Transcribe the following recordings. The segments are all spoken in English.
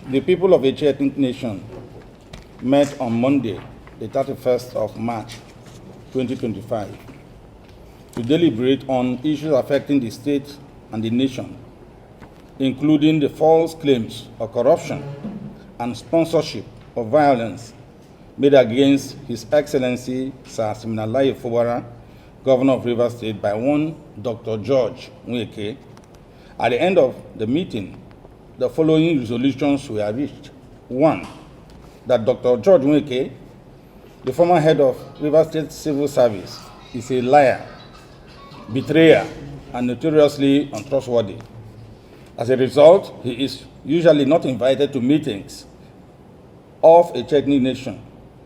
The people of Etche ethnic nation met on Monday, the 31st of March, 2025, to deliberate on issues affecting the state and the nation, including the false claims of corruption and sponsorship of violence made against His Excellency Sir Naira, Governor of Rivers State, by one Dr. George Nweke. At the end of the meeting, the following resolutions were reached. 1. That Dr. George Nweke, the former head of Rivers State Civil Service, is a liar, betrayer, and notoriously untrustworthy. As a result, he is usually not invited to meetings of a ethnic nation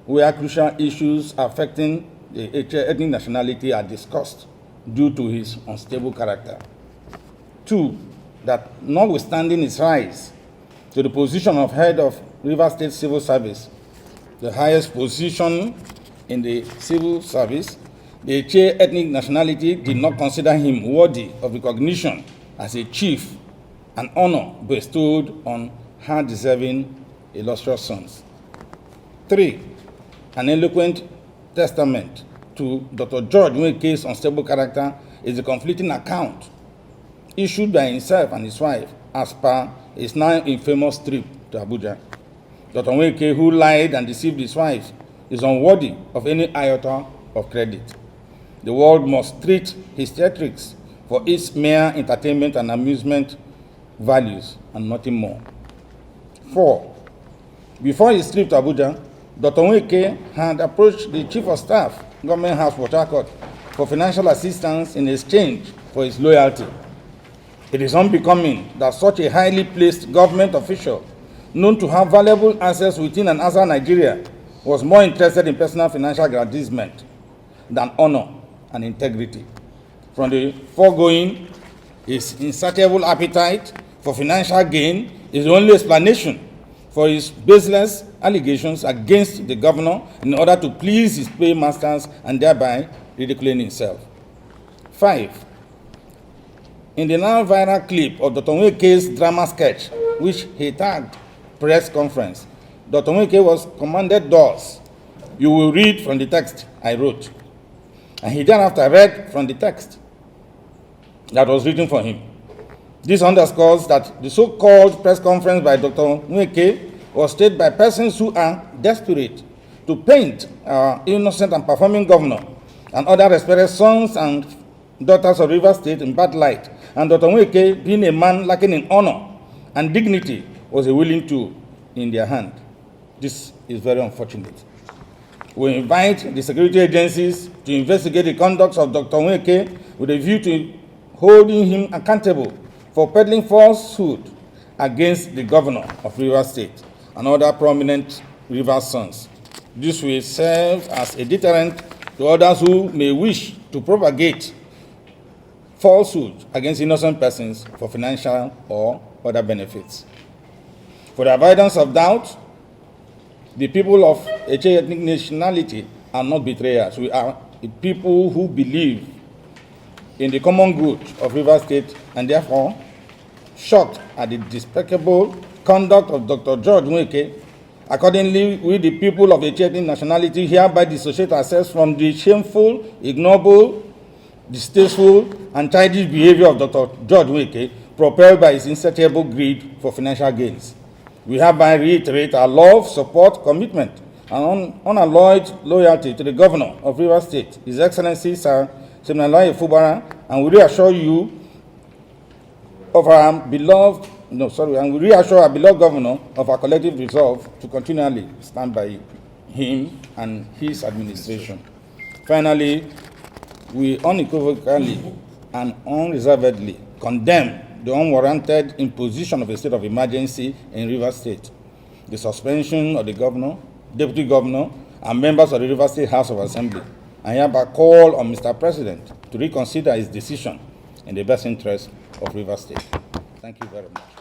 where crucial issues affecting the ethnic nationality are discussed due to his unstable character. 2. That notwithstanding his rise to the position of head of Rivers State Civil Service, the highest position in the civil service, the Etche ethnic nationality did not consider him worthy of recognition as a chief, an honor bestowed on hard-deserving illustrious sons. 3. An eloquent testament to Dr. George Nweke's unstable character is the conflicting account issued by himself and his wife as per his now infamous trip to Abuja. Dr. Nweke, who lied and deceived his wife, is unworthy of any iota of credit. The world must treat his theatrics for its mere entertainment and amusement values and nothing more. 4. Before his trip to Abuja, Dr. Nweke had approached the Chief of Staff, Government House, Port Harcourt, for financial assistance in exchange for his loyalty. It is unbecoming that such a highly placed government official, known to have valuable assets within and outside Nigeria, was more interested in personal financial aggrandizement than honor and integrity. From the foregoing, his insatiable appetite for financial gain is the only explanation for his baseless allegations against the governor in order to please his paymasters and thereby ridiculing himself. 5. In the now viral clip of Dr. Nweke's drama sketch, which he tagged press conference, Dr. Nweke was commanded thus: "You will read from the text I wrote." And he thereafter read from the text that was written for him. This underscores that the so-called press conference by Dr. Nweke was staged by persons who are desperate to paint our innocent and performing governor and other respected sons and daughters of Rivers State in bad light, and Dr. Nweke, being a man lacking in honor and dignity, was a willing tool in their hand. This is very unfortunate. We invite the security agencies to investigate the conduct of Dr. Nweke with a view to holding him accountable for peddling falsehood against the governor of Rivers State and other prominent Rivers sons. This will serve as a deterrent to others who may wish to propagate falsehood against innocent persons for financial or other benefits. For the avoidance of doubt, the people of Etche ethnic nationality are not betrayers. We are a people who believe in the common good of Rivers State and therefore shocked at the despicable conduct of Dr. George Nweke. Accordingly, we, the people of Etche ethnic nationality, hereby dissociate ourselves from the shameful, ignoble, distasteful, and childish behavior of Dr. George Nweke, propelled by his insatiable greed for financial gains. We hereby reiterate our love, support, commitment, and unalloyed loyalty to the governor of Rivers State, His Excellency Sir Naira, and we reassure you of our beloved, and we reassure our beloved governor of our collective resolve to continually stand by him and his administration. Finally, we unequivocally and unreservedly condemn the unwarranted imposition of a state of emergency in Rivers State, the suspension of the governor, deputy governor, and members of the Rivers State House of Assembly, and hereby call on Mr. President to reconsider his decision in the best interest of Rivers State. Thank you very much.